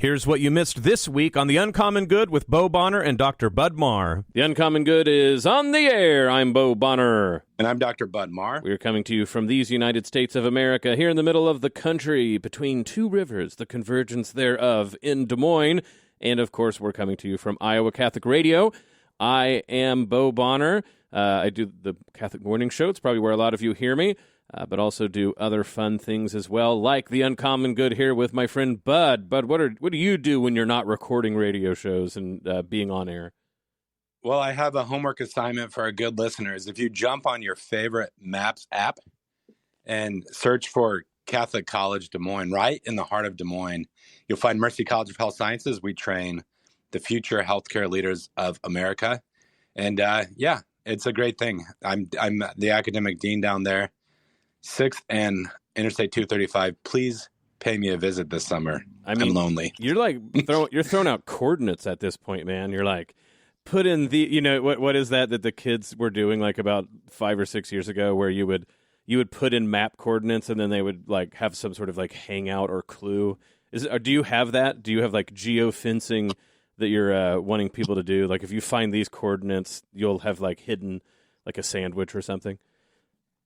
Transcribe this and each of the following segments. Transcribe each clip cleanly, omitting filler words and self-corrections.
Here's what you missed this week on The Uncommon Good with Bo Bonner and Dr. Bud Marr. The Uncommon Good is on the air. I'm Bo Bonner. And I'm Dr. Bud Marr. We're coming to you from these United States of America, here in the middle of the country, between two rivers, the convergence thereof in Des Moines. And, of course, we're coming to you from Iowa Catholic Radio. I am Bo Bonner. I do the Catholic Morning Show. It's probably where a lot of you hear me. But also do other fun things as well, like The Uncommon Good here with my friend Bud. Bud, what do you do when you're not recording radio shows and being on air? Well, I have a homework assignment for our good listeners. If you jump on your favorite Maps app and search for Catholic College Des Moines, right in the heart of Des Moines, you'll find Mercy College of Health Sciences. We train the future healthcare leaders of America. And yeah, it's a great thing. I'm the academic dean down there. 6th and Interstate 235. Please pay me a visit this summer. I'm lonely. You're like you're throwing out coordinates at this point, man. You're like, put in the what is that the kids were doing like about 5 or 6 years ago, where you would put in map coordinates and then they would like have some sort of like hangout or clue. Do you have that? Do you have like geofencing that you're wanting people to do? Like if you find these coordinates, you'll have like hidden like a sandwich or something.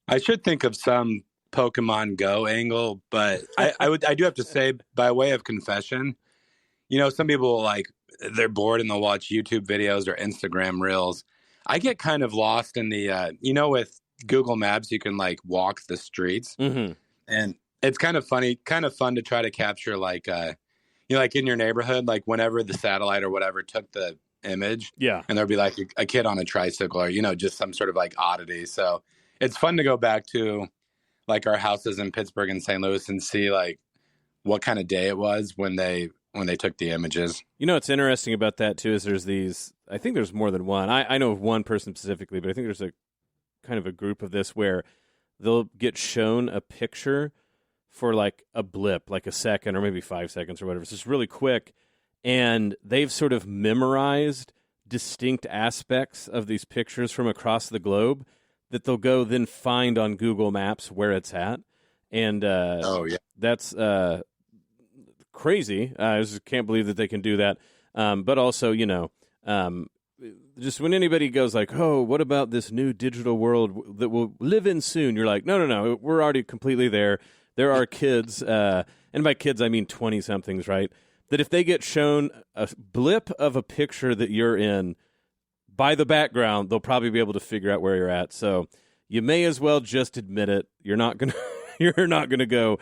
I should think of some Pokemon Go angle, but I do have to say, by way of confession, some people they're bored and they'll watch YouTube videos or Instagram reels. I get kind of lost in the, with Google Maps, you can like walk the streets, and it's kind of fun to try to capture like in your neighborhood, like whenever the satellite or whatever took the image, and there'll be like a kid on a tricycle or just some sort of like oddity. So it's fun to go back to like our houses in Pittsburgh and St. Louis and see like what kind of day it was when they took the images. What's interesting about that too is I think there's more than one. I know of one person specifically, but I think there's a kind of a group of this where they'll get shown a picture for like a blip, like a second or maybe 5 seconds or whatever. It's just really quick. And they've sort of memorized distinct aspects of these pictures from across the globe that they'll go then find on Google Maps where it's at. And that's crazy. I just can't believe that they can do that. But also, just when anybody goes like, oh, what about this new digital world that we'll live in soon? You're like, no, we're already completely there. There are kids, and by kids I mean 20-somethings, right, that if they get shown a blip of a picture that you're in, by the background, they'll probably be able to figure out where you're at. So you may as well just admit it. You're not gonna go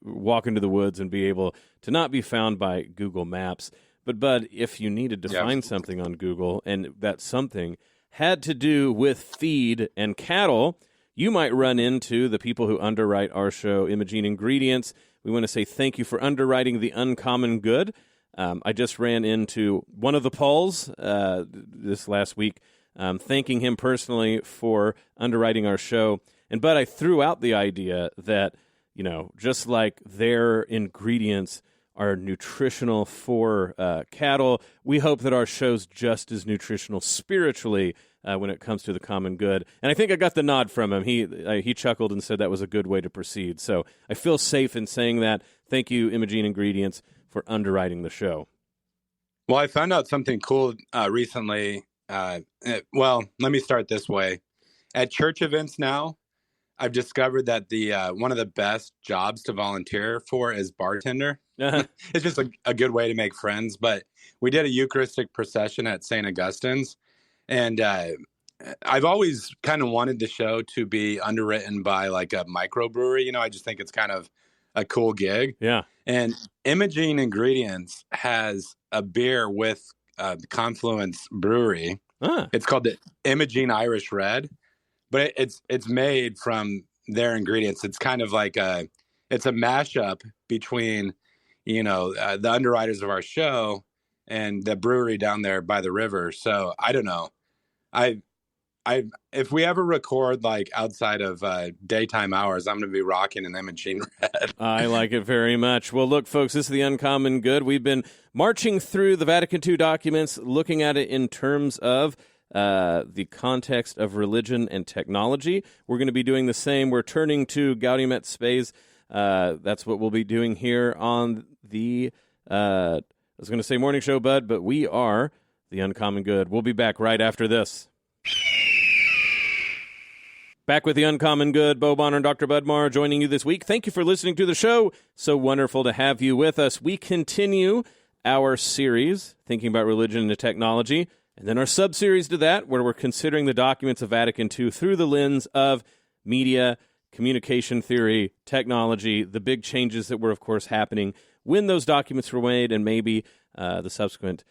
walk into the woods and be able to not be found by Google Maps. But Bud, if you needed to find something on Google and that something had to do with feed and cattle, you might run into the people who underwrite our show, Imogene Ingredients. We want to say thank you for underwriting The Uncommon Good. I just ran into one of the Pauls this last week, thanking him personally for underwriting our show. And Bud, I threw out the idea that, just like their ingredients are nutritional for cattle, we hope that our show's just as nutritional spiritually when it comes to the common good. And I think I got the nod from him. He chuckled and said that was a good way to proceed. So I feel safe in saying that. Thank you, Imogene Ingredients, for underwriting the show. Well, I found out something cool recently. Well, let me start this way. At church events now, I've discovered that the one of the best jobs to volunteer for is bartender. It's just a good way to make friends. But we did a Eucharistic procession at St. Augustine's, and I've always kind of wanted the show to be underwritten by like a microbrewery. I just think it's kind of a cool gig. Yeah. And Imogene Ingredients has a beer with the Confluence Brewery. It's called the Imogene Irish Red, but it's made from their ingredients. It's kind of like it's a mashup between, the underwriters of our show and the brewery down there by the river. So I don't know. If we ever record like outside of daytime hours, I'm going to be rocking an Imogene Red. I like it very much. Well, look, folks, this is The Uncommon Good. We've been marching through the Vatican II documents, looking at it in terms of the context of religion and technology. We're going to be doing the same. We're turning to Gaudium et Spes. That's what we'll be doing here on the I was going to say morning show, bud, but we are the Uncommon Good. We'll be back right after this. Back with the Uncommon Good, Bo Bonner and Dr. Budmar joining you this week. Thank you for listening to the show. So wonderful to have you with us. We continue our series, Thinking About Religion and Technology, and then our sub-series to that, where we're considering the documents of Vatican II through the lens of media, communication theory, technology, the big changes that were, of course, happening when those documents were made, and maybe the subsequent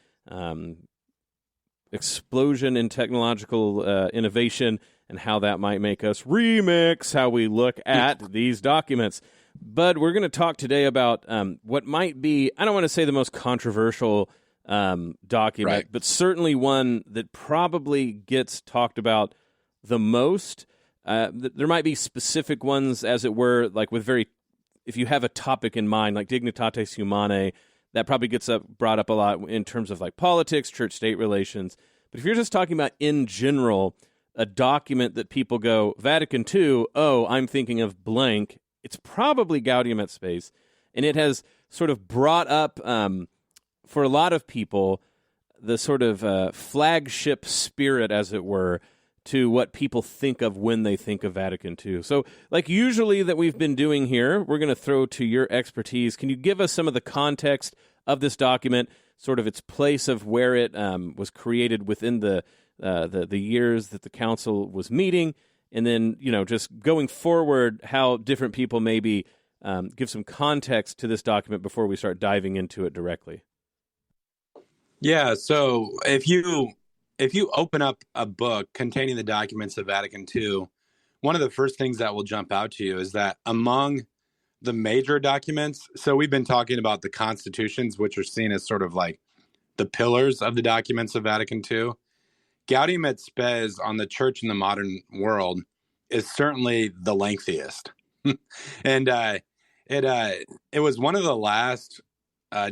explosion in technological innovation and how that might make us remix how we look at these documents. But we're going to talk today about what might be, I don't want to say the most controversial document, Right. but certainly one that probably gets talked about the most. There might be specific ones, as it were, like with if you have a topic in mind, like Dignitatis Humanae, that probably gets brought up a lot in terms of like politics, church-state relations. But if you're just talking about, in general, a document that people go, Vatican II, oh, I'm thinking of blank, it's probably Gaudium et Spes. And it has sort of brought up, for a lot of people, the sort of flagship spirit, as it were, to what people think of when they think of Vatican II. So, like usually that we've been doing here, we're going to throw to your expertise. Can you give us some of the context of this document, sort of its place of where it was created within the years that the council was meeting, and then, just going forward, how different people maybe give some context to this document before we start diving into it directly? Yeah, so if you open up a book containing the documents of Vatican II, one of the first things that will jump out to you is that among the major documents, so we've been talking about the constitutions, which are seen as sort of like the pillars of the documents of Vatican II. Gaudium et Spes on the church in the modern world is certainly the lengthiest. And it was one of the last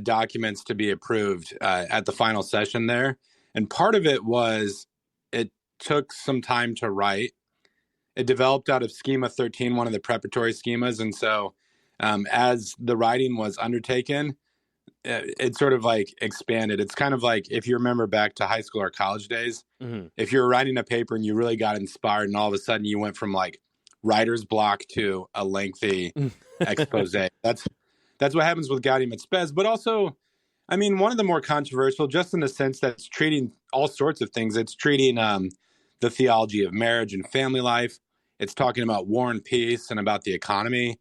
documents to be approved at the final session there. And part of it was it took some time to write. It developed out of Schema 13, one of the preparatory schemas. And so as the writing was undertaken, it sort of like expanded. It's kind of like if you remember back to high school or college days, if you were writing a paper and you really got inspired and all of a sudden you went from like writer's block to a lengthy expose. That's what happens with Gaudium et Spes. But also, I mean, one of the more controversial, just in the sense that it's treating all sorts of things. It's treating the theology of marriage and family life. It's talking about war and peace and about the economy.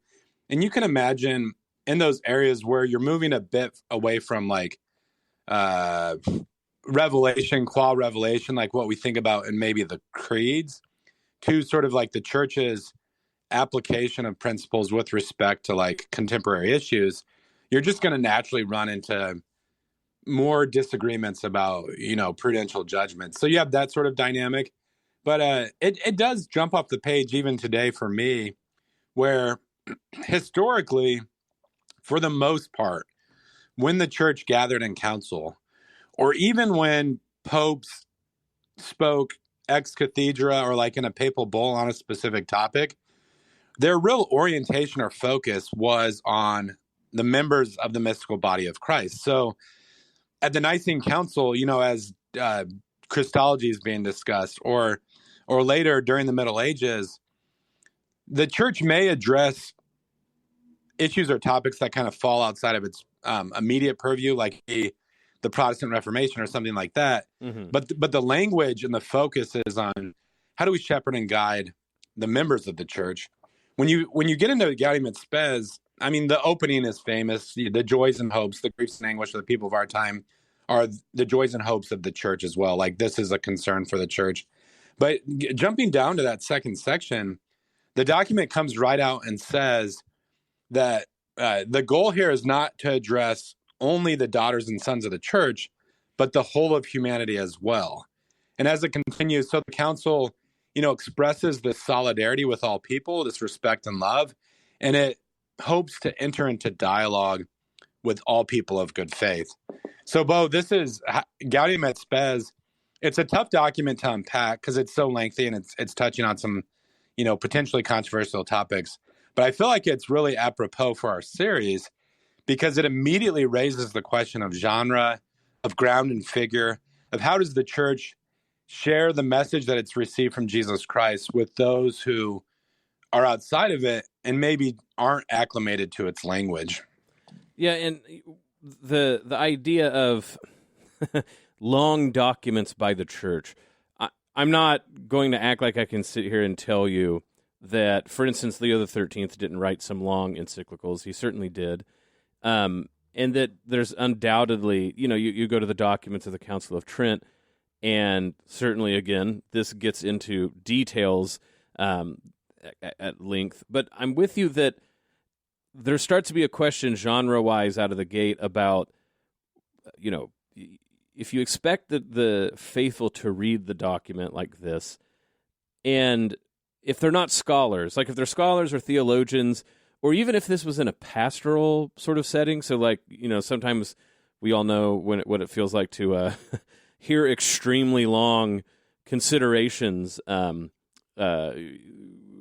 And you can imagine in those areas where you're moving a bit away from like revelation, qua revelation, like what we think about in maybe the creeds, to sort of like the church's application of principles with respect to like contemporary issues, you're just going to naturally run into more disagreements about, prudential judgment. So you have that sort of dynamic. But it does jump off the page even today for me, where historically, for the most part, when the church gathered in council, or even when popes spoke ex cathedra or like in a papal bull on a specific topic, their real orientation or focus was on the members of the mystical body of Christ. So at the Nicene Council, as Christology is being discussed, or later during the Middle Ages, the church may address issues or topics that kind of fall outside of its immediate purview, like the Protestant Reformation or something like that. Mm-hmm. But the language and the focus is on how do we shepherd and guide the members of the church. When you get into Gaudium et Spes, I mean, the opening is famous. The joys and hopes, the griefs and anguish of the people of our time are the joys and hopes of the church as well. Like, this is a concern for the church. But jumping down to that second section, the document comes right out and says that the goal here is not to address only the daughters and sons of the church, but the whole of humanity as well. And as it continues, so the council, expresses this solidarity with all people, this respect and love, and it hopes to enter into dialogue with all people of good faith. So, Bo, this is Gaudium et Spes. It's a tough document to unpack because it's so lengthy and it's touching on some, potentially controversial topics. But I feel like it's really apropos for our series because it immediately raises the question of genre, of ground and figure, of how does the church share the message that it's received from Jesus Christ with those who are outside of it and maybe aren't acclimated to its language. Yeah, and the idea of long documents by the church, I'm not going to act like I can sit here and tell you that, for instance, Leo XIII didn't write some long encyclicals. He certainly did. And that there's undoubtedly, you go to the documents of the Council of Trent, and certainly, again, this gets into details at length. But I'm with you that there starts to be a question genre-wise out of the gate about, if you expect the faithful to read the document like this, and if they're not scholars, like if they're scholars or theologians, or even if this was in a pastoral sort of setting, so like, sometimes we all know what it feels like to hear extremely long considerations.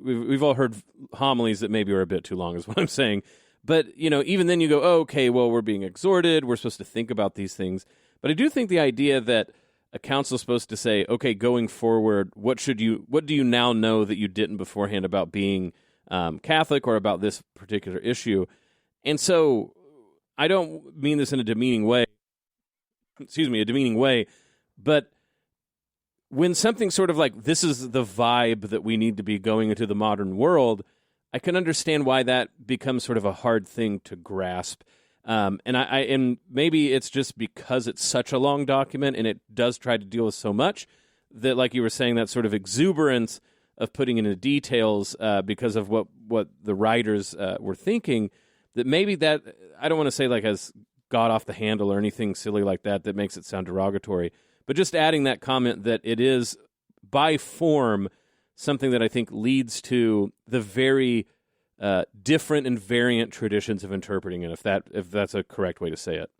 We've all heard homilies that maybe are a bit too long, is what I'm saying. But, even then you go, oh, okay, well, we're being exhorted. We're supposed to think about these things. But I do think the idea that a council is supposed to say, okay, going forward, what do you now know that you didn't beforehand about being Catholic or about this particular issue? And so I don't mean this in a demeaning way, but when something sort of like this is the vibe that we need to be going into the modern world, I can understand why that becomes sort of a hard thing to grasp. And maybe it's just because it's such a long document and it does try to deal with so much that, like you were saying, that sort of exuberance of putting into details because of what the writers were thinking, that maybe that, I don't want to say like has got off the handle or anything silly like that makes it sound derogatory, but just adding that comment that it is, by form, something that I think leads to the very different and variant traditions of interpreting it, if that's a correct way to say it.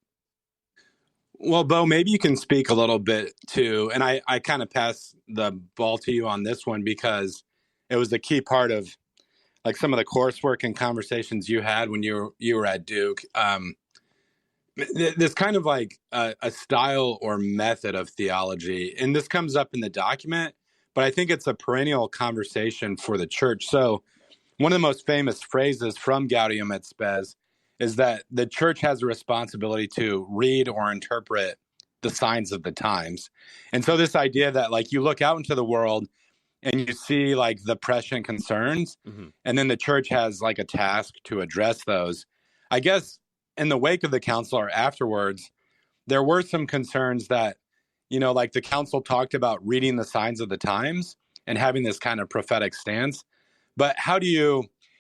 Well, Bo, maybe you can speak a little bit too, and I kind of pass the ball to you on this one because it was a key part of like some of the coursework and conversations you had when you were at Duke. This kind of like a style or method of theology, and this comes up in the document, but I think it's a perennial conversation for the church. So one of the most famous phrases from Gaudium et Spes is that the church has a responsibility to read or interpret the signs of the times. And so this idea that like you look out into the world and you see like the prescient concerns, and then the church has like a task to address those. I guess in the wake of the council or afterwards, there were some concerns that, like the council talked about reading the signs of the times and having this kind of prophetic stance. But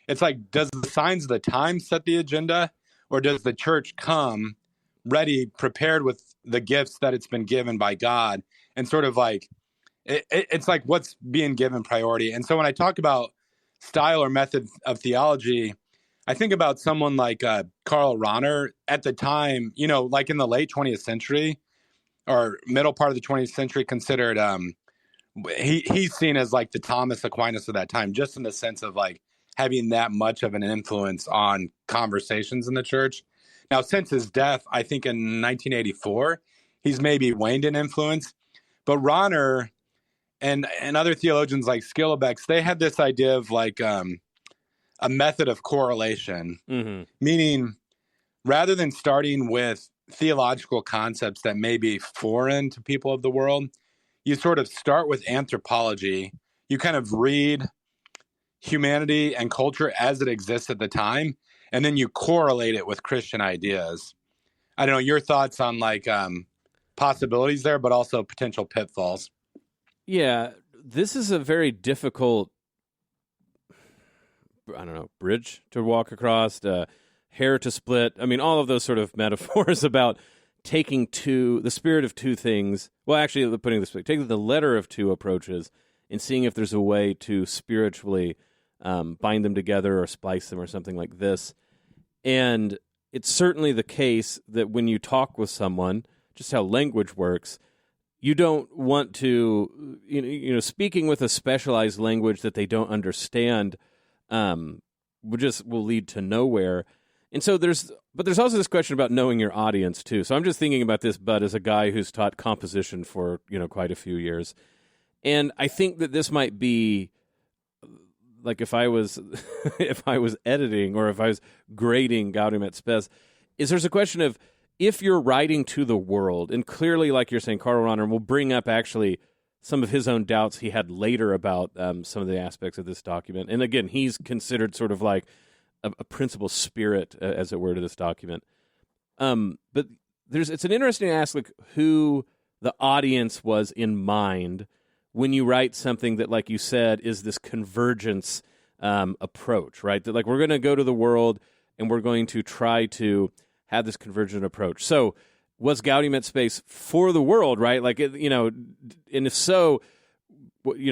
it's like, does the signs of the times set the agenda, or does the church come ready, prepared with the gifts that it's been given by God, and sort of like, it's like what's being given priority? And so when I talk about style or method of theology, I think about someone like Karl Rahner at the time, like in the late 20th century or middle part of the 20th century, considered, he's seen as like the Thomas Aquinas of that time, just in the sense of like having that much of an influence on conversations in the church. Now, since his death, I think in 1984, he's maybe waned in influence. But Rahner and other theologians like Skillebeck, they had this idea of like a method of correlation, meaning rather than starting with theological concepts that may be foreign to people of the world, you sort of start with anthropology. You kind of read humanity and culture as it exists at the time, and then you correlate it with Christian ideas. I don't know your thoughts on like possibilities there, but also potential pitfalls. Yeah, this is a very difficult, bridge to walk across, hair to split. I mean, all of those sort of metaphors about taking the spirit of two things. Well, actually, taking the letter of two approaches and seeing if there's a way to spiritually bind them together or splice them or something like this. And it's certainly the case that when you talk with someone, just how language works, you don't want to, speaking with a specialized language that they don't understand will lead to nowhere. And so there's also this question about knowing your audience too. So I'm just thinking about this, Bud, as a guy who's taught composition for, quite a few years. And I think that this might be like if I was editing or if I was grading Gaudium et Spes, there's a question of if you're writing to the world, and clearly, like you're saying, Karl Rahner will bring up actually some of his own doubts he had later about some of the aspects of this document. And again, he's considered sort of like a principal spirit, as it were, to this document. But it's an interesting ask, like who the audience was in mind when you write something that, like you said, is this convergence approach, right? That like we're going to go to the world and we're going to try to have this convergent approach. So was Gaudium et Spes for the world, right? Like, and if so,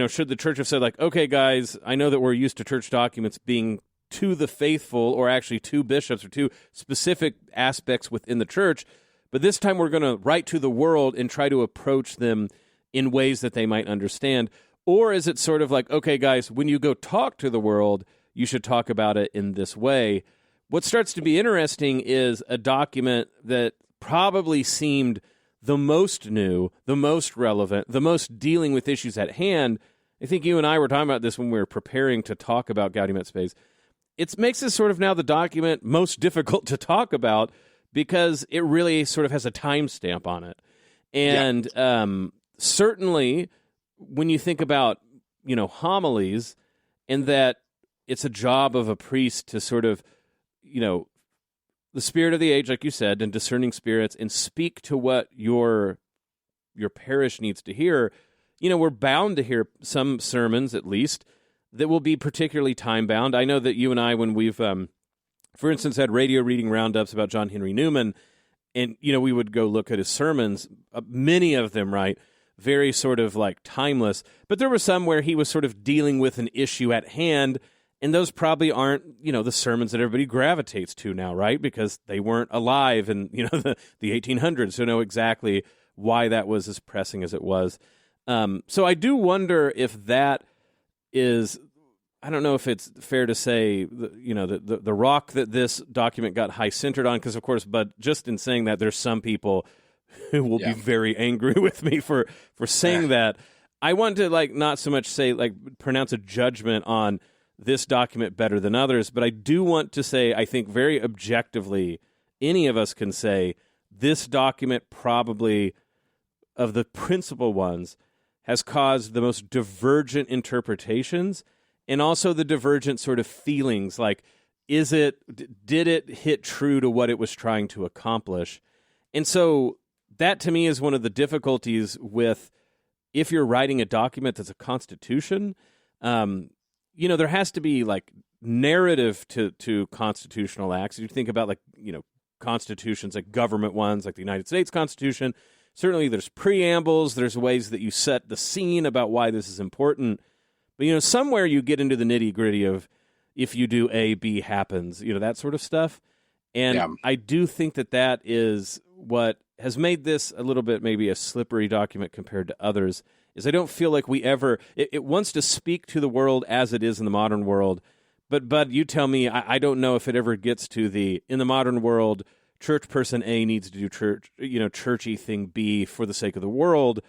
should the church have said like, okay, guys, I know that we're used to church documents being to the faithful or actually to bishops or to specific aspects within the church, but this time we're going to write to the world and try to approach them in ways that they might understand? Or is it sort of like, okay, guys, when you go talk to the world, you should talk about it in this way? What starts to be interesting is a document that probably seemed the most new, the most relevant, the most dealing with issues at hand. I think you and I were talking about this when we were preparing to talk about Gaudium et Spes. It makes this sort of now the document most difficult to talk about because it really sort of has a timestamp on it. And certainly when you think about, homilies, and that it's a job of a priest to sort of, the spirit of the age, like you said, and discerning spirits, and speak to what your parish needs to hear. We're bound to hear some sermons, at least, that will be particularly time-bound. I know that you and I, when we've, for instance, had radio reading roundups about John Henry Newman, and, we would go look at his sermons, many of them, right, very sort of like timeless, but there were some where he was sort of dealing with an issue at hand, and those probably aren't, the sermons that everybody gravitates to now, right, because they weren't alive in, the 1800s to know exactly why that was as pressing as it was. So I do wonder if that is, I don't know if it's fair to say, the rock that this document got high-centered on, because, of course, but just in saying that, there's some people who will be very angry with me for saying that. I want to, not so much say, pronounce a judgment on this document better than others, but I do want to say, I think very objectively, any of us can say, this document probably, of the principal ones, has caused the most divergent interpretations, and also the divergent sort of feelings, like, did it hit true to what it was trying to accomplish? And so that, to me, is one of the difficulties with, if you're writing a document that's a constitution, there has to be, narrative to constitutional acts. You think about, constitutions, like government ones, like the United States Constitution. Certainly there's preambles, there's ways that you set the scene about why this is important. But, somewhere you get into the nitty-gritty of, if you do A, B happens, that sort of stuff. And I do think that is what has made this a little bit maybe a slippery document compared to others, is I don't feel like we ever, it wants to speak to the world as it is in the modern world. But, Bud, you tell me, I don't know if it ever gets to in the modern world, church person A needs to do churchy thing B for the sake of the world.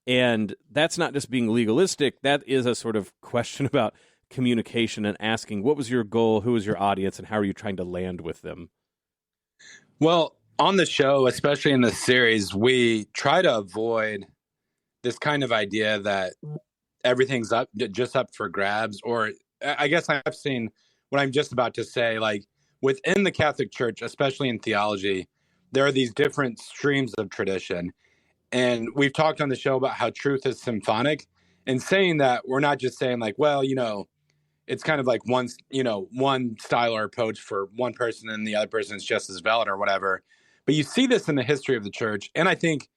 And that's not just being legalistic. That is a sort of question about communication and asking, what was your goal? Who was your audience? And how are you trying to land with them? Well, on the show, especially in this series, we try to avoid this kind of idea that everything's just up for grabs. Or I guess I've seen what I'm just about to say, within the Catholic Church, especially in theology, there are these different streams of tradition. And we've talked on the show about how truth is symphonic, and saying that we're not just saying it's kind of like one style or approach for one person and the other person is just as valid or whatever. But you see this in the history of the church, and I think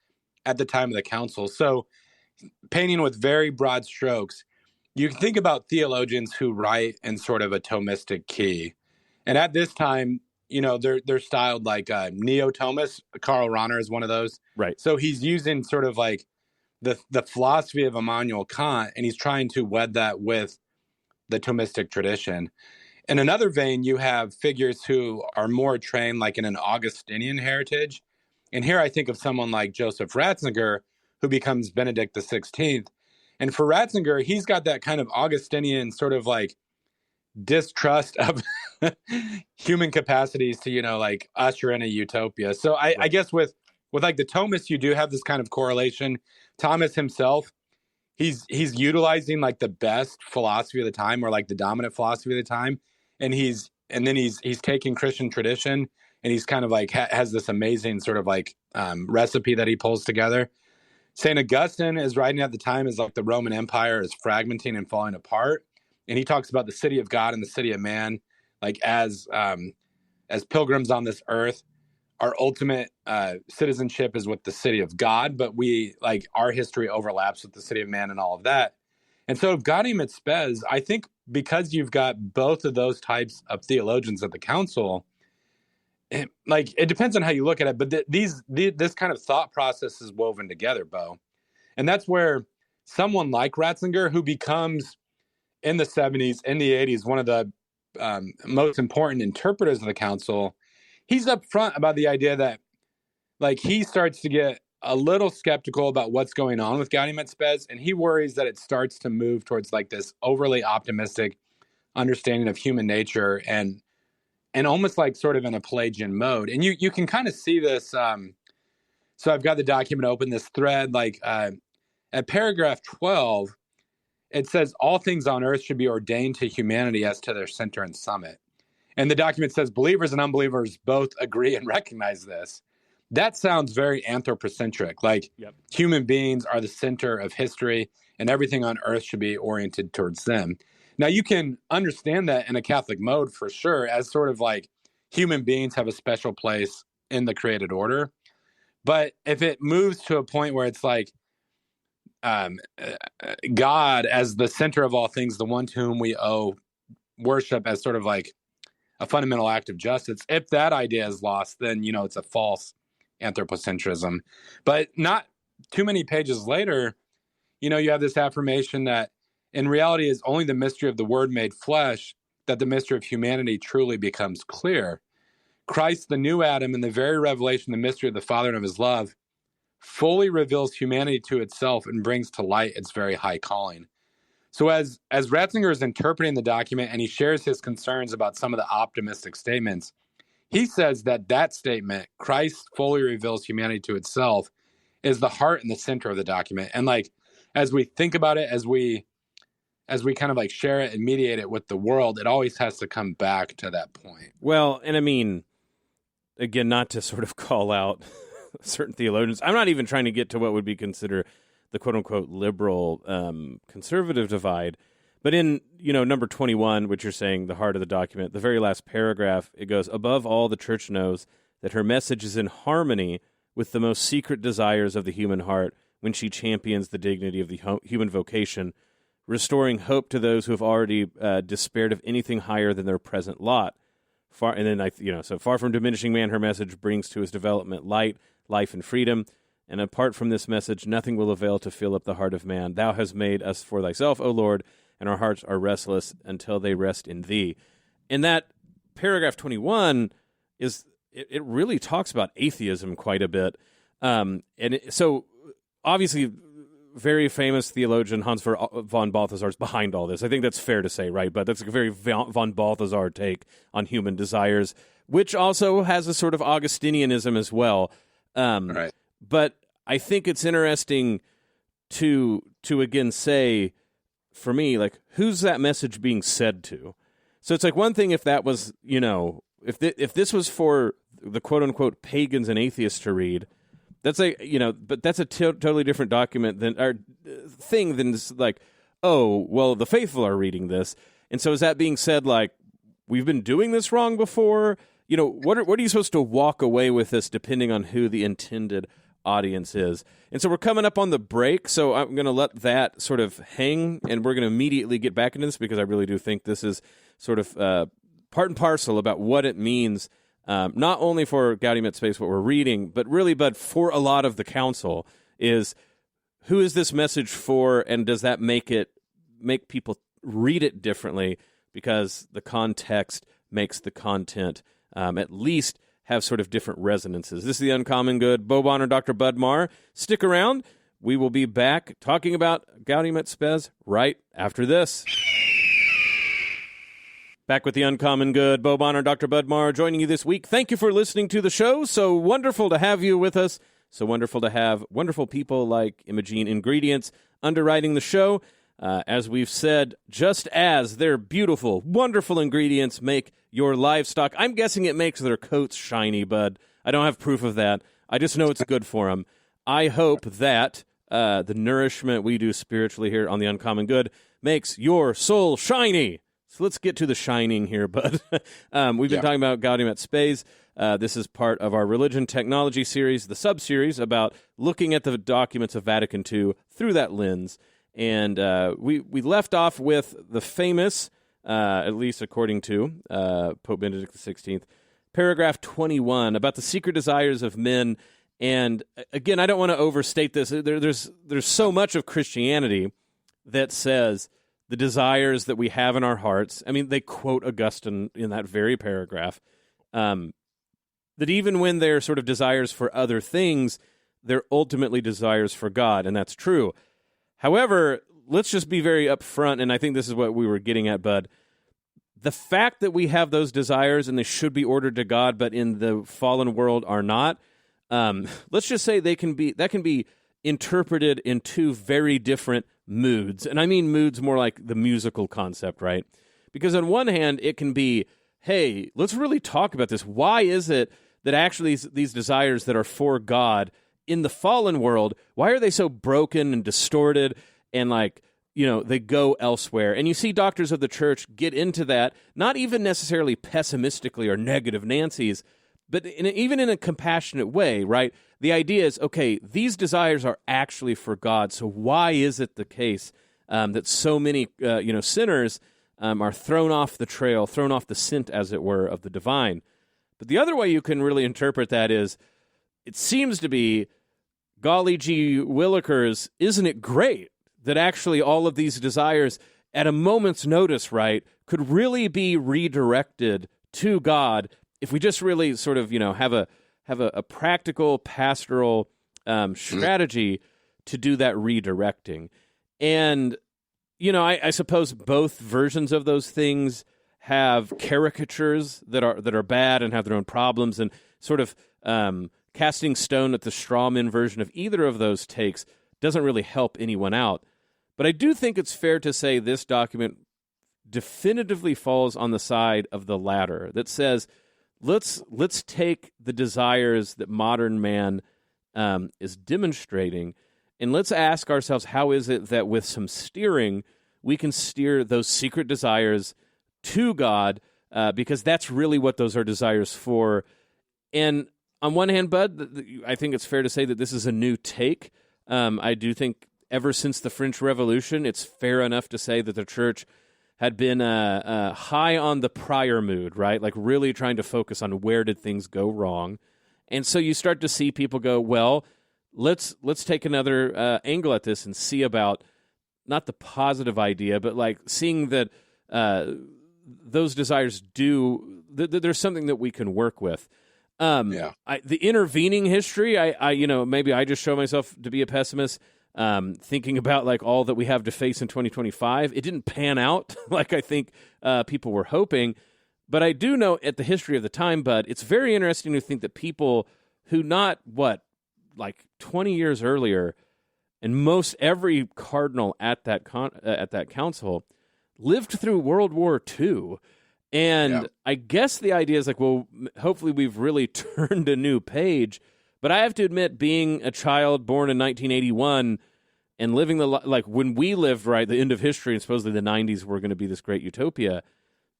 at the time of the council. So painting with very broad strokes, you can think about theologians who write in sort of a Thomistic key. And at this time, they're styled like neo-Thomist. Karl Rahner is one of those. Right. So he's using sort of like the philosophy of Immanuel Kant, and he's trying to wed that with the Thomistic tradition. In another vein, you have figures who are more trained like in an Augustinian heritage. And here I think of someone like Joseph Ratzinger, who becomes Benedict the 16th. And for Ratzinger, he's got that kind of Augustinian sort of like distrust of human capacities to, like usher in a utopia. So I guess with like the Thomists, you do have this kind of correlation. Thomas himself, he's utilizing like the best philosophy of the time, or like the dominant philosophy of the time. And then he's taking Christian tradition, and he's kind of like has this amazing sort of like recipe that he pulls together. St. Augustine is writing at the time as like the Roman Empire is fragmenting and falling apart. And he talks about the city of God and the city of man, like as pilgrims on this earth. Our ultimate citizenship is with the city of God, but we like our history overlaps with the city of man and all of that. And so Gaudium et Spes, I think because you've got both of those types of theologians at the council, it depends on how you look at it, but this kind of thought process is woven together, Bo. And that's where someone like Ratzinger, who becomes in the 70s, in the 80s, one of the most important interpreters of the council, he's upfront about the idea that like he starts to get a little skeptical about what's going on with Gaudium et Spes, and he worries that it starts to move towards like this overly optimistic understanding of human nature and almost like sort of in a Pelagian mode. And you can kind of see this. So I've got the document open, this thread, like at paragraph 12, it says all things on earth should be ordained to humanity as to their center and summit. And the document says believers and unbelievers both agree and recognize this. That sounds very anthropocentric, like human beings are the center of history and everything on earth should be oriented towards them. Now, you can understand that in a Catholic mode for sure, as sort of like human beings have a special place in the created order. But if it moves to a point where it's like God as the center of all things, the one to whom we owe worship as sort of like a fundamental act of justice, if that idea is lost, then, it's a false anthropocentrism. But not too many pages later, you have this affirmation that in reality is only the mystery of the Word made flesh that the mystery of humanity truly becomes clear. Christ, the new Adam, in the very revelation, the mystery of the Father and of his love, fully reveals humanity to itself and brings to light its very high calling. So as Ratzinger is interpreting the document and he shares his concerns about some of the optimistic statements, he says that statement, Christ fully reveals humanity to itself, is the heart and the center of the document. And like, as we think about it, as we kind of like share it and mediate it with the world, it always has to come back to that point. Well, and I mean, again, not to sort of call out certain theologians, I'm not even trying to get to what would be considered the quote-unquote liberal conservative divide. But in, number 21, which you're saying, the heart of the document, the very last paragraph, it goes, above all, the Church knows that her message is in harmony with the most secret desires of the human heart when she champions the dignity of the human vocation, restoring hope to those who have already despaired of anything higher than their present lot. Far from diminishing man, her message brings to his development light, life, and freedom. And apart from this message, nothing will avail to fill up the heart of man. Thou hast made us for thyself, O Lord, and our hearts are restless until they rest in thee. And that paragraph 21 it really talks about atheism quite a bit. So obviously, very famous theologian Hans von Balthasar is behind all this. I think that's fair to say, right? But that's a very von Balthasar take on human desires, which also has a sort of Augustinianism as well. Right. But I think it's interesting to again say, for me, like, who's that message being said to? So it's like one thing if that was, if this was for the quote unquote pagans and atheists to read, that's like, but that's a totally different document than like, oh, well, the faithful are reading this. And so is that being said, like, we've been doing this wrong before? What are you supposed to walk away with this depending on who the intended audience is? And so we're coming up on the break, so I'm going to let that sort of hang, and we're going to immediately get back into this because I really do think this is sort of part and parcel about what it means, not only for Gaudium et Spes, what we're reading, but for a lot of the council, is who is this message for, and does that make people read it differently? because the context makes the content at least have sort of different resonances. This is The Uncommon Good. Bo Bonner, Dr. Bud Marr. Stick around. We will be back talking about Gaudium et Spes right after this. Back with The Uncommon Good. Bo Bonner, Dr. Bud Marr joining you this week. Thank you for listening to the show. So wonderful to have you with us. So wonderful to have wonderful people like Imogene Ingredients underwriting the show. As we've said, just as their beautiful, wonderful ingredients make your livestock, I'm guessing it makes their coats shiny, Bud. I don't have proof of that. I just know it's good for them. I hope that the nourishment we do spiritually here on The Uncommon Good makes your soul shiny. So let's get to the shining here, Bud. We've been talking about Gaudium et Spes. This is part of our religion technology series, the sub-series about looking at the documents of Vatican II through that lens. And we left off with the famous, at least according to Pope Benedict XVI, paragraph 21 about the secret desires of men. And again, I don't want to overstate this. There's so much of Christianity that says the desires that we have in our hearts. I mean, they quote Augustine in that very paragraph, that even when they're sort of desires for other things, they're ultimately desires for God, and that's true. However, let's just be very upfront, and I think this is what we were getting at, Bud. The fact that we have those desires and they should be ordered to God, but in the fallen world are not, let's just say that can be interpreted in two very different moods. And I mean moods more like the musical concept, right? Because on one hand, it can be, hey, let's really talk about this. Why is it that actually these desires that are for God in the fallen world, why are they so broken and distorted and they go elsewhere? And you see doctors of the church get into that, not even necessarily pessimistically or negative Nancy's, but even in a compassionate way, right? The idea is, okay, these desires are actually for God, so why is it the case that so many sinners are thrown off the trail, thrown off the scent, as it were, of the divine? But the other way you can really interpret that is, it seems to be, golly gee willikers, isn't it great that actually all of these desires, at a moment's notice, right, could really be redirected to God if we just really sort of, have a practical pastoral strategy to do that redirecting. And, I suppose both versions of those things have caricatures that are bad and have their own problems, and sort of casting stone at the strawman version of either of those takes doesn't really help anyone out. But I do think it's fair to say this document definitively falls on the side of the latter, that says, let's take the desires that modern man is demonstrating, and let's ask ourselves, how is it that with some steering, we can steer those secret desires to God, because that's really what those are desires for. And on one hand, Bud, I think it's fair to say that this is a new take. I do think ever since the French Revolution, it's fair enough to say that the church had been high on the prior mood, right? Like really trying to focus on where did things go wrong. And so you start to see people go, well, let's take another angle at this and see about not the positive idea, but like seeing that those desires there's something that we can work with. The intervening history, maybe I just show myself to be a pessimist, thinking about like all that we have to face in 2025. It didn't pan out like I think people were hoping, but I do know at the history of the time, Bud, it's very interesting to think that people who like 20 years earlier, and most every cardinal at that council lived through World War II. And I guess the idea is like, well, hopefully we've really turned a new page. But I have to admit, being a child born in 1981 and living like when we lived, right, the end of history, and supposedly the 90s were going to be this great utopia,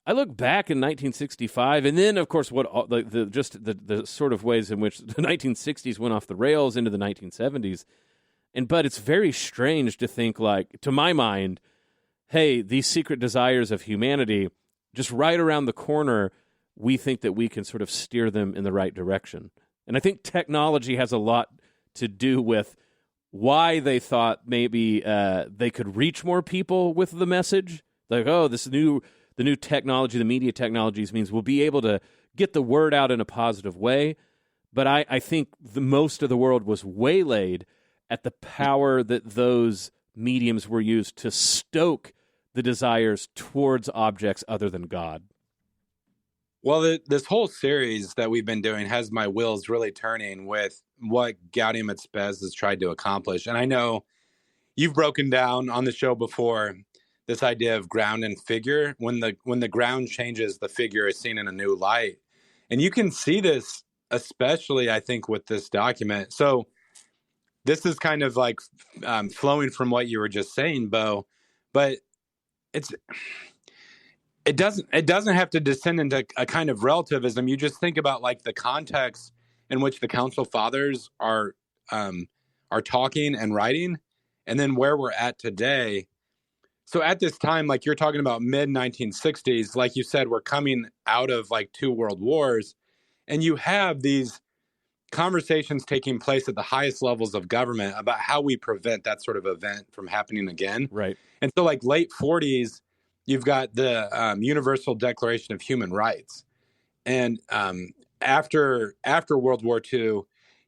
I look back in 1965, and then, of course, what the sort of ways in which the 1960s went off the rails into the 1970s. But it's very strange to think, like, to my mind, hey, these secret desires of humanity, just right around the corner, we think that we can sort of steer them in the right direction. And I think technology has a lot to do with why they thought maybe they could reach more people with the message. Like, oh, this new the new technology, the media technologies means we'll be able to get the word out in a positive way. But I think most of the world was waylaid at the power that those mediums were used to stoke the desires towards objects other than God. Well, this whole series that we've been doing has my wheels really turning with what Gaudium et Spes has tried to accomplish. And I know you've broken down on the show before this idea of ground and figure. When the ground changes, the figure is seen in a new light. And you can see this, especially, I think, with this document. So this is kind of like flowing from what you were just saying, Bo, but it doesn't have to descend into a kind of relativism. You just think about like the context in which the Council Fathers are talking and writing, and then where we're at today. So at this time, like you're talking about mid 1960s, like you said, we're coming out of like 2 world wars, and you have these conversations taking place at the highest levels of government about how we prevent that sort of event from happening again. Right. And so like late 40s, you've got the Universal Declaration of Human Rights. And after World War II,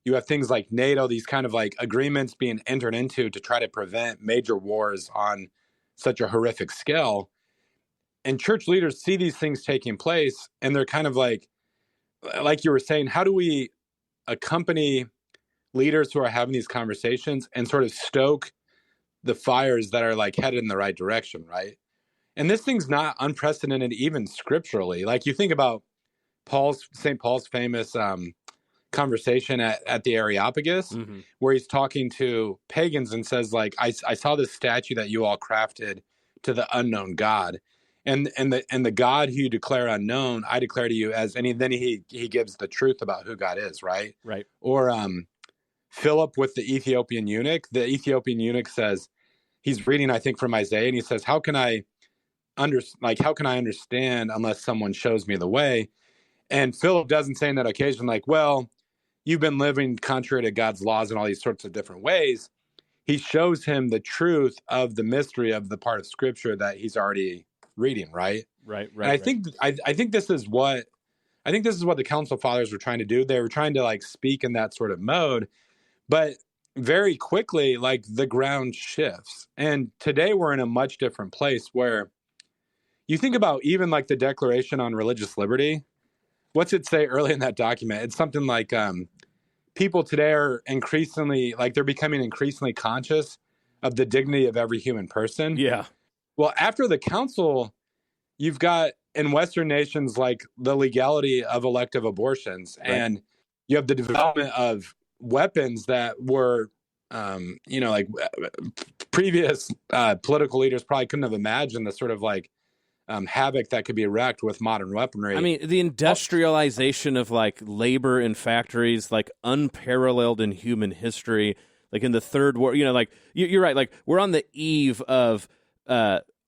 you have things like NATO, these kind of like agreements being entered into to try to prevent major wars on such a horrific scale. And church leaders see these things taking place, and they're kind of like you were saying, how do we accompany leaders who are having these conversations and sort of stoke the fires that are like headed in the right direction, right? And this thing's not unprecedented even scripturally. Like you think about St. Paul's famous conversation at the Areopagus, Mm-hmm. where he's talking to pagans and says, like, I saw this statue that you all crafted to the unknown God. And the God who you declare unknown, I declare to you as, and then he gives the truth about who God is, right? Right. Or Philip with the Ethiopian eunuch. The Ethiopian eunuch says, he's reading, I think, from Isaiah, and he says, how can I understand unless someone shows me the way? And Philip doesn't say in that occasion, like, well, you've been living contrary to God's laws in all these sorts of different ways. He shows him the truth of the mystery of the part of Scripture that he's already reading, right? Right. And I think this is what the Council Fathers were trying to do. They were trying to like speak in that sort of mode, but very quickly, like the ground shifts. And today we're in a much different place where you think about even like the Declaration on Religious Liberty. What's it say early in that document? It's something like people today are increasingly, like they're becoming increasingly conscious of the dignity of every human person. Yeah. Well, after the council, you've got in Western nations like the legality of elective abortions, right. And you have the development of weapons that were, like previous political leaders probably couldn't have imagined the sort of like havoc that could be wreaked with modern weaponry. I mean, the industrialization of like labor in factories, like unparalleled in human history, like in the Third World, like you're right. Like we're on the eve of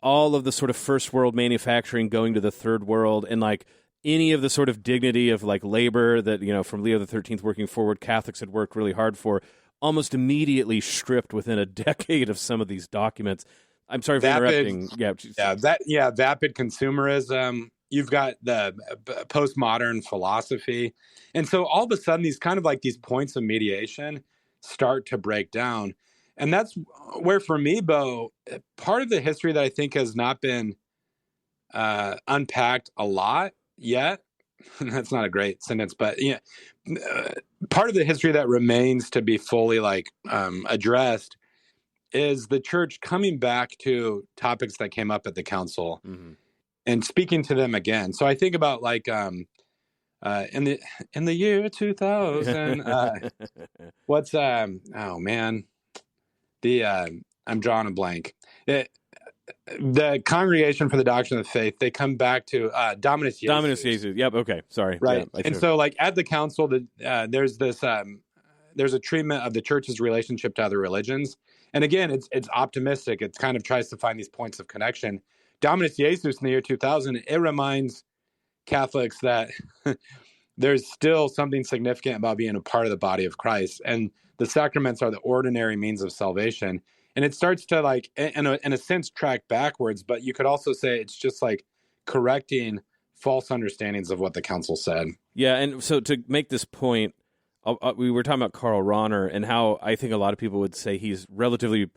all of the sort of first world manufacturing going to the third world, and like any of the sort of dignity of like labor that, from Leo the 13th working forward, Catholics had worked really hard for, almost immediately stripped within a decade of some of these documents. I'm sorry for interrupting. Vapid consumerism. You've got the postmodern philosophy. And so all of a sudden, these kind of like these points of mediation start to break down. And that's where, for me, Bo, part of the history that I think has not been unpacked a lot yet. That's not a great sentence, but part of the history that remains to be fully like addressed is the church coming back to topics that came up at the council, mm-hmm. and speaking to them again. So I think about like in the year 2000, what's oh man, I'm drawing a blank. The Congregation for the Doctrine of the Faith, they come back to Dominus Jesus. Dominus Jesus. Yep. Okay. Sorry. Right. Yeah, and so like at the council, there's this there's a treatment of the church's relationship to other religions. And again, it's optimistic. It kind of tries to find these points of connection. Dominus Jesus in the year 2000, it reminds Catholics that there's still something significant about being a part of the body of Christ. And the sacraments are the ordinary means of salvation. And it starts to like, in a sense, track backwards. But you could also say it's just like correcting false understandings of what the council said. Yeah, and so to make this point, we were talking about Karl Rahner and how I think a lot of people would say he's relatively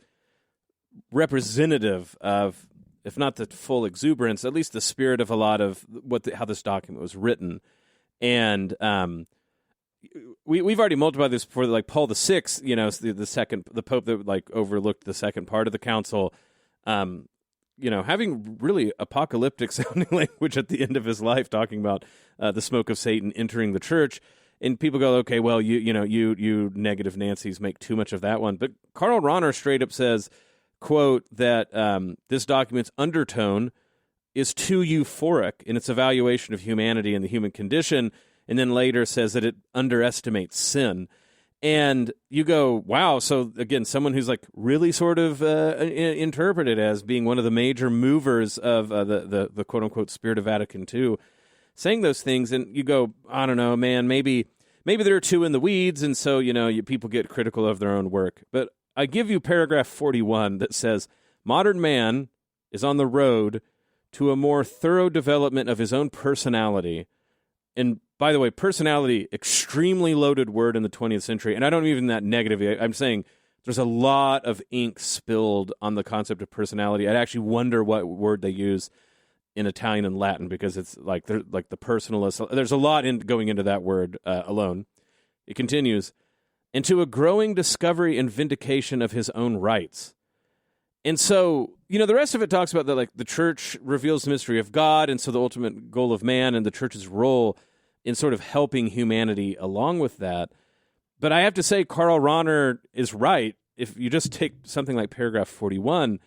representative of, if not the full exuberance, at least the spirit of a lot of how this document was written. And we've already multiplied this before, like Paul VI, the Pope that like overlooked the second part of the council, having really apocalyptic sounding language at the end of his life, talking about the smoke of Satan entering the church. And people go, okay, well, you negative Nancy's make too much of that one. But Karl Rahner straight up says, quote, that this document's undertone is too euphoric in its evaluation of humanity and the human condition, and then later says that it underestimates sin. And you go, wow, so again, someone who's like really sort of interpreted as being one of the major movers of the quote-unquote spirit of Vatican II, saying those things, and you go, I don't know, man, maybe they're too in the weeds, and so, people get critical of their own work. But I give you paragraph 41 that says, modern man is on the road to a more thorough development of his own personality. And by the way, personality, extremely loaded word in the 20th century, and I don't mean that negatively. I'm saying there's a lot of ink spilled on the concept of personality. I'd actually wonder what word they use in Italian and Latin, because it's like they're like the personalist. There's a lot going into that word alone. It continues, and to a growing discovery and vindication of his own rights. And so, the rest of it talks about that, like the church reveals the mystery of God, and so the ultimate goal of man and the church's role in sort of helping humanity along with that. But I have to say, Karl Rahner is right. If you just take something like paragraph 41,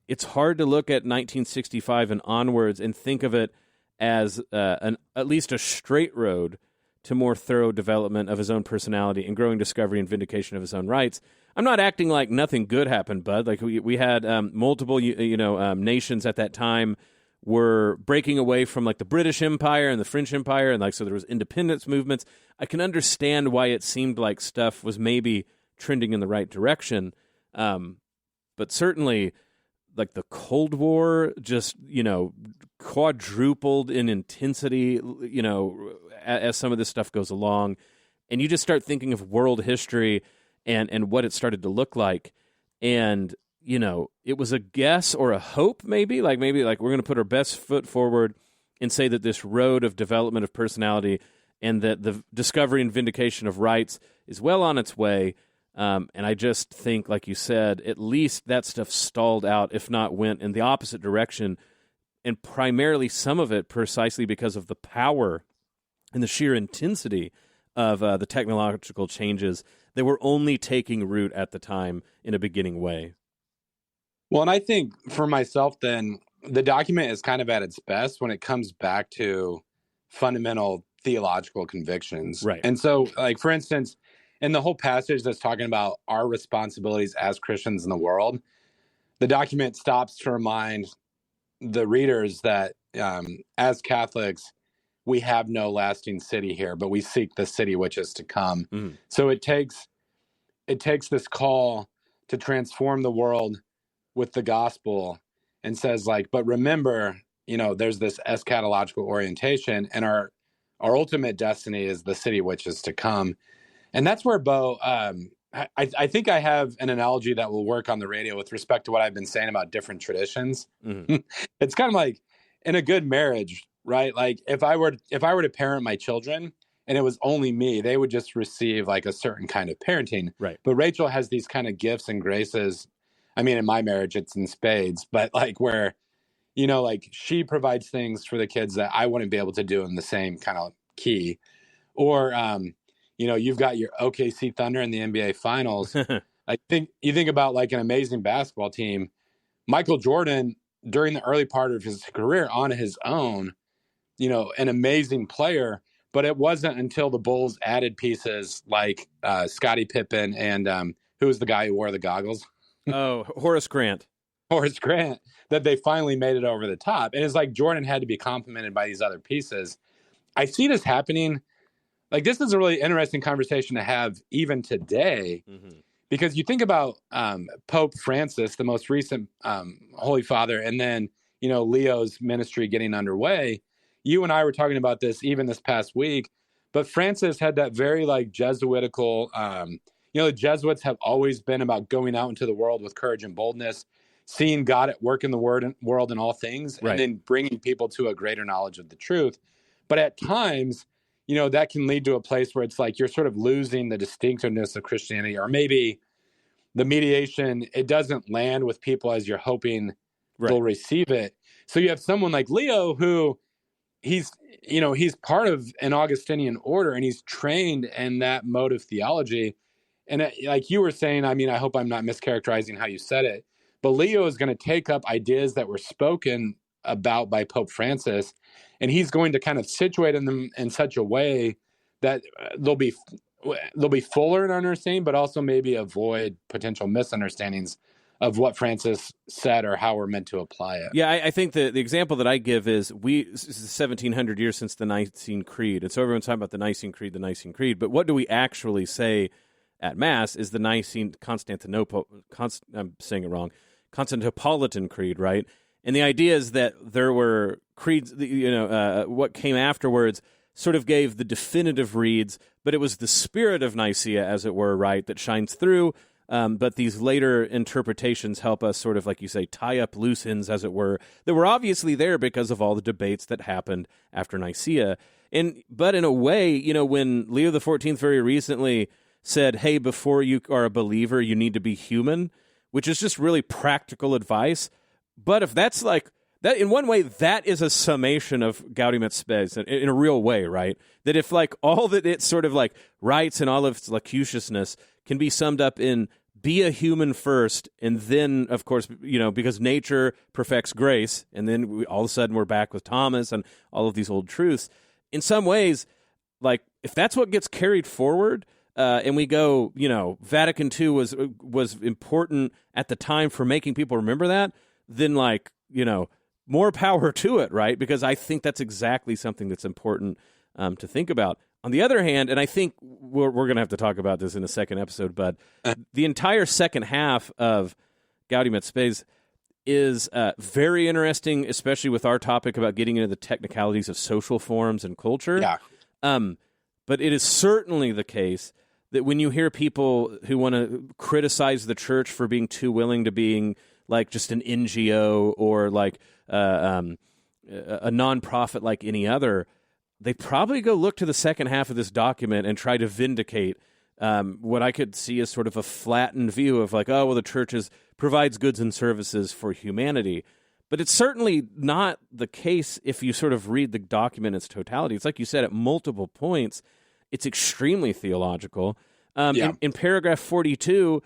it's hard to look at 1965 and onwards and think of it as at least a straight road to more thorough development of his own personality and growing discovery and vindication of his own rights. I'm not acting like nothing good happened, bud. Like we had multiple nations at that time were breaking away from like the British Empire and the French Empire, and like so there was independence movements. I can understand why it seemed like stuff was maybe trending in the right direction, but certainly like the Cold War just quadrupled in intensity, as some of this stuff goes along, and you just start thinking of world history and what it started to look like, and it was a guess or a hope, maybe like we're going to put our best foot forward and say that this road of development of personality and that the discovery and vindication of rights is well on its way. And I just think, like you said, at least that stuff stalled out, if not went in the opposite direction, and primarily some of it precisely because of the power and the sheer intensity of the technological changes that were only taking root at the time in a beginning way. Well, and I think for myself, then, the document is kind of at its best when it comes back to fundamental theological convictions. Right. And so, like, for instance, in the whole passage that's talking about our responsibilities as Christians in the world, the document stops to remind the readers that as Catholics, we have no lasting city here, but we seek the city which is to come. Mm-hmm. So it takes this call to transform the world with the gospel and says, like, but remember, there's this eschatological orientation, and our ultimate destiny is the city which is to come. And that's where, Bo, I think I have an analogy that will work on the radio with respect to what I've been saying about different traditions. Mm-hmm. It's kind of like in a good marriage, right? Like if I were to parent my children and it was only me, they would just receive like a certain kind of parenting. Right. But Rachel has these kind of gifts and graces. I mean, in my marriage, it's in spades, but like where, like she provides things for the kids that I wouldn't be able to do in the same kind of key. Or, you've got your OKC Thunder in the NBA Finals. I think you think about like an amazing basketball team. Michael Jordan, during the early part of his career on his own, an amazing player. But it wasn't until the Bulls added pieces like Scottie Pippen and who was the guy who wore the goggles? Oh, Horace Grant. Horace Grant, that they finally made it over the top. And it's like Jordan had to be complemented by these other pieces. I see this happening. Like, this is a really interesting conversation to have even today, mm-hmm. because you think about Pope Francis, the most recent Holy Father, and then Leo's ministry getting underway. You and I were talking about this even this past week, but Francis had that very like Jesuitical, the Jesuits have always been about going out into the world with courage and boldness, seeing God at work in the world in all things, Right. and then bringing people to a greater knowledge of the truth. But at times, that can lead to a place where it's like you're sort of losing the distinctiveness of Christianity, or maybe the mediation, it doesn't land with people as you're hoping they'll receive it. So you have someone like Leo who he's part of an Augustinian order, and he's trained in that mode of theology. And like you were saying, I mean, I hope I'm not mischaracterizing how you said it, but Leo is going to take up ideas that were spoken about by Pope Francis, and he's going to kind of situate them in such a way that they'll be fuller in understanding, but also maybe avoid potential misunderstandings of what Francis said or how we're meant to apply it. Yeah, I think the example that I give is this is 1,700 years since the Nicene Creed, and so everyone's talking about the Nicene Creed, but what do we actually say at Mass is the Constantinopolitan Creed, right? And the idea is that there were creeds, what came afterwards sort of gave the definitive reads, but it was the spirit of Nicaea, as it were, right, that shines through. But these later interpretations help us sort of, like you say, tie up loose ends, as it were, that were obviously there because of all the debates that happened after Nicaea. But in a way, when Leo XIV very recently said, hey, before you are a believer, you need to be human, which is just really practical advice. But if that's like, that in one way, that is a summation of Gaudium et Spes in a real way, right? That if like all that it sort of like writes and all of its locuciousness can be summed up in be a human first, and then, of course, because nature perfects grace, and then all of a sudden we're back with Thomas and all of these old truths. In some ways, like if that's what gets carried forward, and we go, Vatican II was important at the time for making people remember that, then like, more power to it, right? Because I think that's exactly something that's important to think about. On the other hand, and I think we're going to have to talk about this in a second episode, but the entire second half of Gaudium et Spes is very interesting, especially with our topic about getting into the technicalities of social forms and culture. Yeah. But it is certainly the case that when you hear people who want to criticize the church for being too willing to being like just an NGO or like a nonprofit like any other, they probably go look to the second half of this document and try to vindicate what I could see as sort of a flattened view of like, oh, well, the church provides goods and services for humanity. But it's certainly not the case if you sort of read the document in its totality. It's like you said, at multiple points, it's extremely theological. In paragraph 42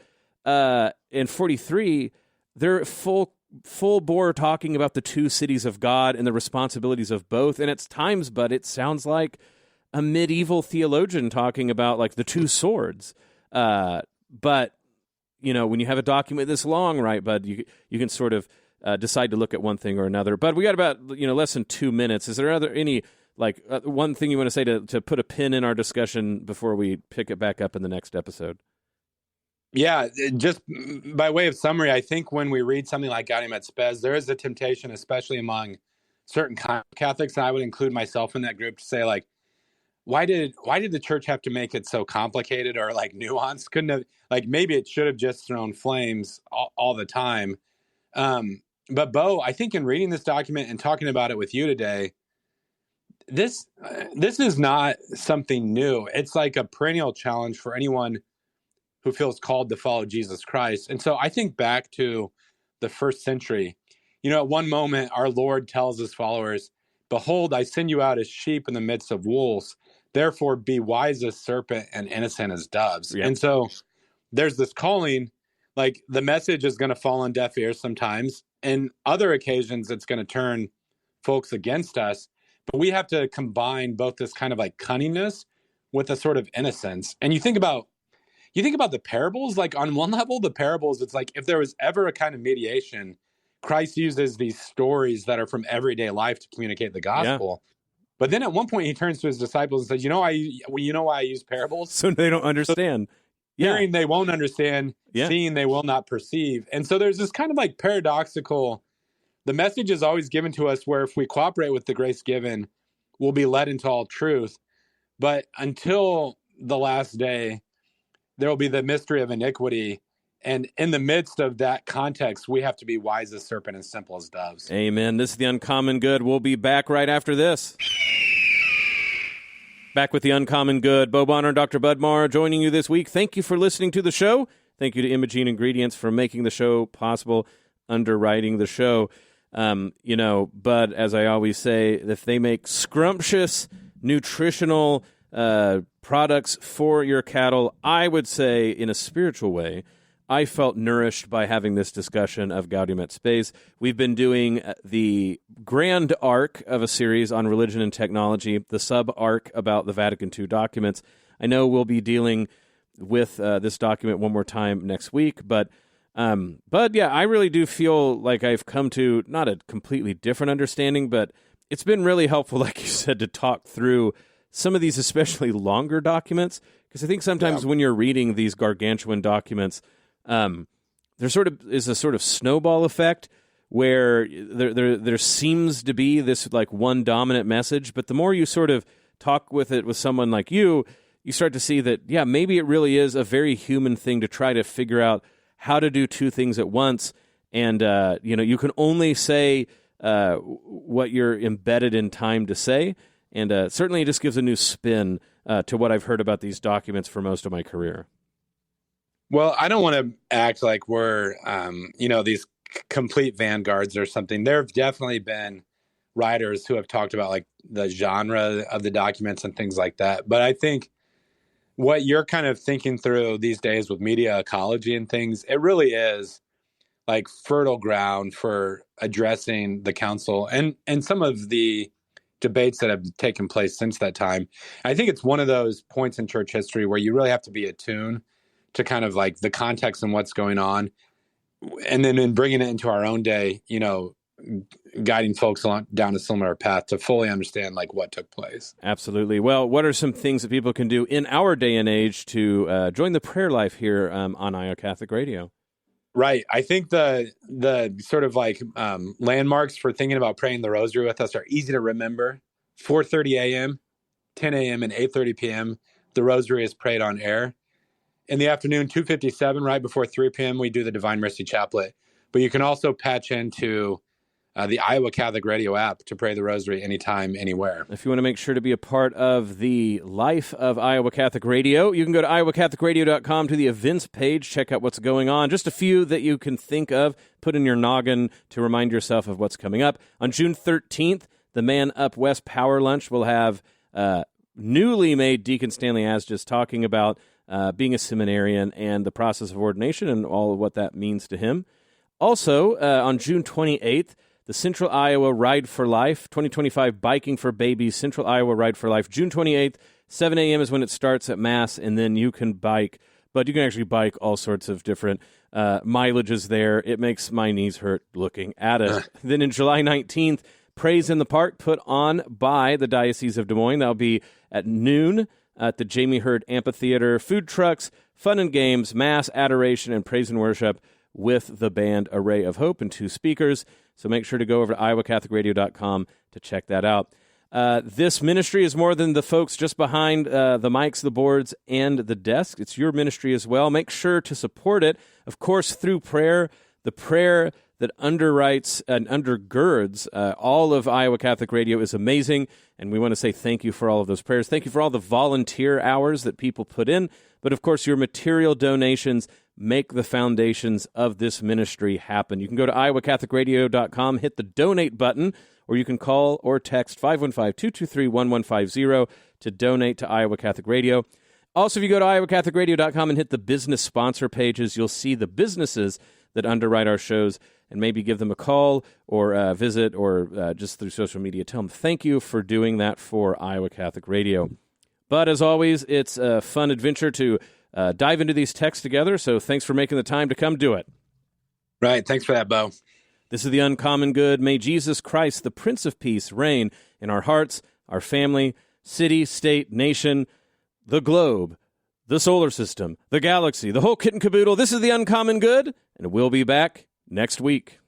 and 43, they're full bore talking about the two cities of God and the responsibilities of both. And it's times, but it sounds like a medieval theologian talking about like the two swords. But when you have a document this long, right, bud, you can sort of decide to look at one thing or another. But we got about less than 2 minutes. Is there any one thing you want to say to put a pin in our discussion before we pick it back up in the next episode? Yeah, just by way of summary, I think when we read something like Gaudium et Spes, there is a temptation, especially among certain Catholics, and I would include myself in that group, to say like, why did the church have to make it so complicated or like nuanced? Couldn't have, like, maybe it should have just thrown flames all the time. But Bo, I think in reading this document and talking about it with you today, this is not something new. It's like a perennial challenge for anyone who feels called to follow Jesus Christ. And so I think back to the first century. At one moment, our Lord tells his followers, "Behold, I send you out as sheep in the midst of wolves. Therefore, be wise as serpent and innocent as doves." Yeah. And so there's this calling, like the message is going to fall on deaf ears sometimes. And other occasions, it's going to turn folks against us. But we have to combine both this kind of like cunningness with a sort of innocence. And you think about the parables, like on one level, the parables, it's like if there was ever a kind of mediation, Christ uses these stories that are from everyday life to communicate the gospel. Yeah. But then at one point he turns to his disciples and says, you know why I use parables? So they don't understand. Hearing, they won't understand. Yeah. Seeing, they will not perceive. And so there's this kind of like paradoxical the message is always given to us where if we cooperate with the grace given, we'll be led into all truth. But until the last day, there will be the mystery of iniquity. And in the midst of that context, we have to be wise as serpent and simple as doves. Amen. This is The Uncommon Good. We'll be back right after this. Back with The Uncommon Good. Bo Bonner and Dr. Budmar joining you this week. Thank you for listening to the show. Thank you to Imogene Ingredients for making the show possible, underwriting the show. Bud, as I always say, if they make scrumptious, nutritional products for your cattle, I would say, in a spiritual way, I felt nourished by having this discussion of Gaudium et Spes. We've been doing the grand arc of a series on religion and technology, the sub-arc about the Vatican II documents. I know we'll be dealing with this document one more time next week, but yeah, I really do feel like I've come to not a completely different understanding, but it's been really helpful, like you said, to talk through some of these especially longer documents, because I think sometimes when you're reading these gargantuan documents, there sort of is a sort of snowball effect where there seems to be this like one dominant message, but the more you sort of talk with someone like you start to see that, yeah, maybe it really is a very human thing to try to figure out how to do two things at once. And, you can only say what you're embedded in time to say. And certainly it just gives a new spin to what I've heard about these documents for most of my career. Well, I don't want to act like we're, these complete vanguards or something. There have definitely been writers who have talked about like the genre of the documents and things like that. But I think what you're kind of thinking through these days with media ecology and things, it really is like fertile ground for addressing the council and some of the debates that have taken place since that time. I think it's one of those points in church history where you really have to be attuned to kind of like the context and what's going on. And then in bringing it into our own day, guiding folks down a similar path to fully understand like what took place. Absolutely. Well, what are some things that people can do in our day and age to join the prayer life here on Iowa Catholic Radio? Right. I think the sort of like landmarks for thinking about praying the rosary with us are easy to remember. 4:30 a.m., 10 a.m., and 8:30 p.m. The rosary is prayed on air. In the afternoon, 2:57, right before 3 p.m., we do the Divine Mercy Chaplet. But you can also patch into the Iowa Catholic Radio app to pray the rosary anytime, anywhere. If you want to make sure to be a part of the life of Iowa Catholic Radio, you can go to iowacatholicradio.com to the events page, check out what's going on. Just a few that you can think of, put in your noggin to remind yourself of what's coming up. On June 13th, the Man Up West Power Lunch will have newly made Deacon Stanley Asjes talking about being a seminarian and the process of ordination and all of what that means to him. Also, on June 28th, the Central Iowa Ride for Life, 2025 Biking for Babies, Central Iowa Ride for Life. June 28th, 7 a.m. is when it starts at Mass, and then you can bike. But you can actually bike all sorts of different mileages there. It makes my knees hurt looking at it. Then in July 19th, Praise in the Park put on by the Diocese of Des Moines. That'll be at noon at the Jamie Hurd Amphitheater. Food trucks, fun and games, Mass, adoration, and praise and worship with the band Array of Hope and 2 speakers. So make sure to go over to iowacatholicradio.com to check that out. This ministry is more than the folks just behind the mics, the boards, and the desk. It's your ministry as well. Make sure to support it, of course, through prayer, the prayer that underwrites and undergirds all of Iowa Catholic Radio is amazing, and we want to say thank you for all of those prayers. Thank you for all the volunteer hours that people put in, but of course your material donations make the foundations of this ministry happen. You can go to iowacatholicradio.com, hit the donate button, or you can call or text 515-223-1150 to donate to Iowa Catholic Radio. Also, if you go to iowacatholicradio.com and hit the business sponsor pages, you'll see the businesses that underwrite our shows, and maybe give them a call or visit or just through social media. Tell them thank you for doing that for Iowa Catholic Radio. But as always, it's a fun adventure to dive into these texts together, so thanks for making the time to come do it. Right. Thanks for that, Bo. This is The Uncommon Good. May Jesus Christ, the Prince of Peace, reign in our hearts, our family, city, state, nation, the globe, the solar system, the galaxy, the whole kit and caboodle. This is The Uncommon Good, and we'll be back next week.